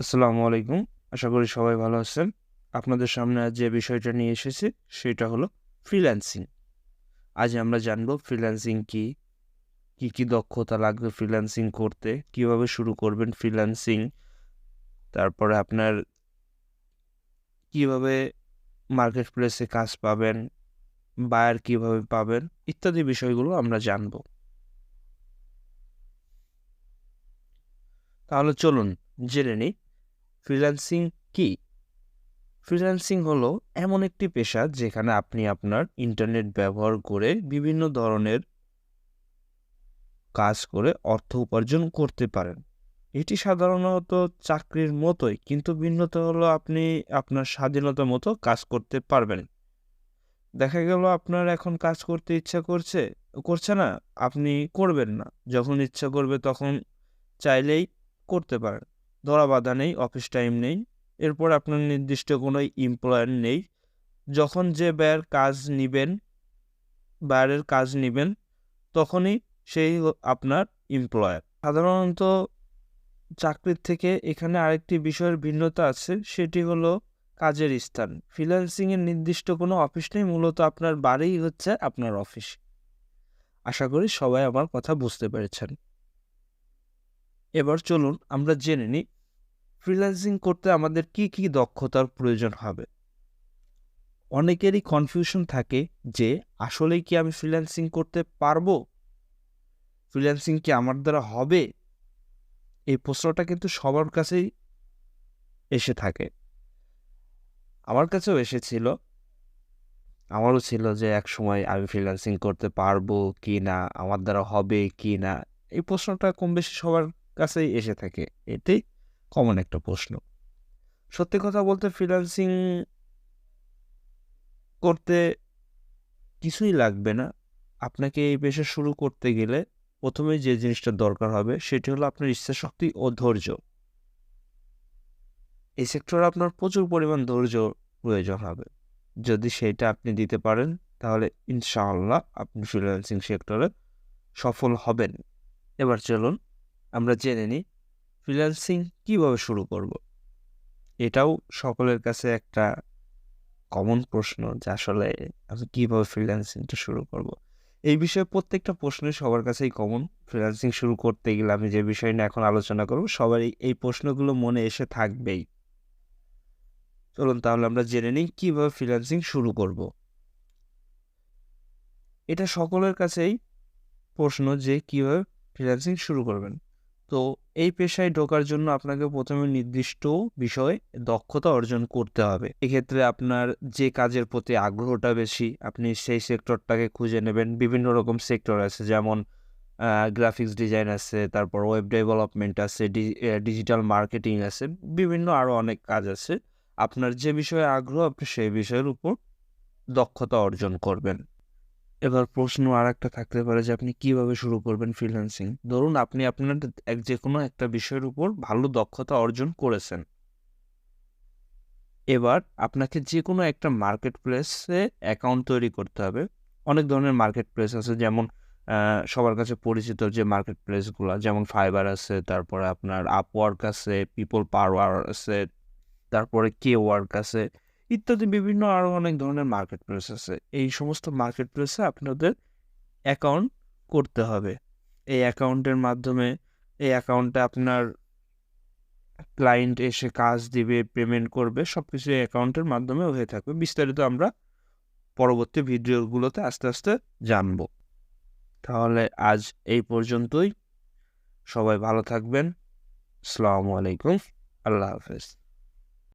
আসসালামু আলাইকুম। আশা করি সবাই ভালো আছেন। আপনাদের সামনে আজ যে বিষয়টা নিয়ে এসেছি সেটা হলো ফ্রিল্যান্সিং। আজ আমরা জানবো ফ্রিল্যান্সিং কি, কি দক্ষতা লাগবে ফ্রিল্যান্সিং করতে, কিভাবে শুরু করবেন ফ্রিল্যান্সিং, তারপরে আপনার কিভাবে মার্কেট প্লেসে কাজ পাবেন, বায়ার কিভাবে পাবেন ইত্যাদি বিষয়গুলো আমরা জানবো। তাহলে চলুন জেনে নিই ফ্রিল্যান্সিং কি? ফ্রিল্যান্সিং হলো এমন একটি পেশা যেখানে আপনি আপনার ইন্টারনেট ব্যবহার করে বিভিন্ন ধরনের কাজ করে অর্থ উপার্জন করতে পারেন। এটি সাধারণত চাকরির মতোই, কিন্তু ভিন্নতা হলো আপনি আপনার স্বাধীনতা মতো কাজ করতে পারবেন। দেখা গেল আপনার এখন কাজ করতে ইচ্ছা করছে না, আপনি করবেন না। যখন ইচ্ছা করবে তখন চাইলেই করতে পারেন। ধরা বাঁধা নেই, অফিস টাইম নেই। এরপর আপনার নির্দিষ্ট কোনো এমপ্লয়ার নেই। যখন যে বায়ারের কাজ নিবেন তখনই সেই আপনার এমপ্লয়ার। সাধারণত চাকরির থেকে এখানে আরেকটি বিষয়ের ভিন্নতা আছে, সেটি হলো কাজের স্থান। ফ্রিল্যান্সিংয়ের নির্দিষ্ট কোনো অফিস নেই, মূলত আপনার বাড়িই হচ্ছে আপনার অফিস। আশা করি সবাই আমার কথা বুঝতে পেরেছেন। এবার চলুন আমরা জেনে নিই ফ্রিল্যান্সিং করতে আমাদের কি দক্ষতার প্রয়োজন হবে। অনেকেরই কনফিউশন থাকে যে আসলেই কি আমি ফ্রিল্যান্সিং করতে পারবো? ফ্রিল্যান্সিং কি আমার দ্বারা হবে? এই প্রশ্নটা কিন্তু সবার কাছেই এসে থাকে। আমার কাছেও এসেছিল। আমারও ছিল যে একসময় আমি ফ্রিল্যান্সিং করতে পারবো কি না, আমার দ্বারা হবে কি না। এই প্রশ্নটা কম বেশি সবার কাছেই এসে থাকে। এটাই কমন একটা প্রশ্ন। সত্যি কথা বলতে ফ্রিল্যান্সিং করতে কিছুই লাগবে না। আপনাকে এই পেশা শুরু করতে গেলে প্রথমেই যে জিনিসটা দরকার হবে সেটি হলো আপনার ইচ্ছাশক্তি ও ধৈর্য। এই সেক্টরে আপনার প্রচুর পরিমাণ ধৈর্য প্রয়োজন হবে। যদি সেইটা আপনি দিতে পারেন তাহলে ইনশাআল্লাহ আপনি ফ্রিল্যান্সিং সেক্টরে সফল হবেন। এবার চলুন আমরা জেনে নিই ফ্রিল্যান্সিং কিভাবে শুরু করব। এটাও সকলের কাছে একটা কমন প্রশ্ন যে আসলে আমি কিভাবে ফ্রিল্যান্সিংটা শুরু করব। এই বিষয়ে প্রত্যেকটা প্রশ্নই সবার কাছেই কমন। ফ্রিল্যান্সিং শুরু করতে গেলে আমি যে বিষয় নিয়ে এখন আলোচনা করব সবারই এই প্রশ্নগুলো মনে এসে থাকবেই। চলুন তাহলে আমরা জেনে নিই কিভাবে ফ্রিল্যান্সিং শুরু করব। এটা সকলের কাছেই প্রশ্ন যে কিভাবে ফ্রিল্যান্সিং শুরু করবেন। তো এই পেশায় ঢোকার জন্য আপনাকে প্রথমে নির্দিষ্ট বিষয়ে দক্ষতা অর্জন করতে হবে। এক্ষেত্রে আপনার যে কাজের প্রতি আগ্রহটা বেশি আপনি সেই সেক্টরটাকে খুঁজে নেবেন। বিভিন্ন রকম সেক্টর আছে, যেমন গ্রাফিক্স ডিজাইন আছে, তারপর ওয়েব ডেভেলপমেন্ট আছে, ডিজিটাল মার্কেটিং আছে, বিভিন্ন আরও অনেক কাজ আছে। আপনার যে বিষয়ে আগ্রহ আপনি সেই বিষয়ের উপর দক্ষতা অর্জন করবেন। এবার প্রশ্ন আরেকটা থাকতে পারে যে আপনি কিভাবে শুরু করবেন ফ্রিল্যান্সিং। ধরুন আপনি আপনার যেকোনো একটা বিষয়ের উপর ভালো দক্ষতা অর্জন করেছেন। এবার আপনাকে যেকোনো একটা মার্কেট প্লেসে অ্যাকাউন্ট তৈরি করতে হবে। অনেক ধরনের মার্কেট প্লেস আছে, যেমন সবার কাছে পরিচিত যে মার্কেট প্লেসগুলা, যেমন ফাইবার আছে, তারপরে আপনার আপওয়ার্ক আছে, পিপল পাওয়ার আছে, তারপরে কে ওয়ার্ক আছে, ইত্যাদি বিভিন্ন আরও অনেক ধরনের মার্কেট প্লেস আছে। এই সমস্ত মার্কেট প্লেসে আপনাদের অ্যাকাউন্ট করতে হবে। এই অ্যাকাউন্টে আপনার ক্লায়েন্ট এসে কাজ দিবে, পেমেন্ট করবে, সব কিছু এই অ্যাকাউন্টের মাধ্যমে হয়ে থাকবে। বিস্তারিত আমরা পরবর্তী ভিডিওগুলোতে আস্তে আস্তে জানবো। তাহলে আজ এই পর্যন্তই। সবাই ভালো থাকবেন। আসসালামু আলাইকুম। আল্লাহ হাফেজ।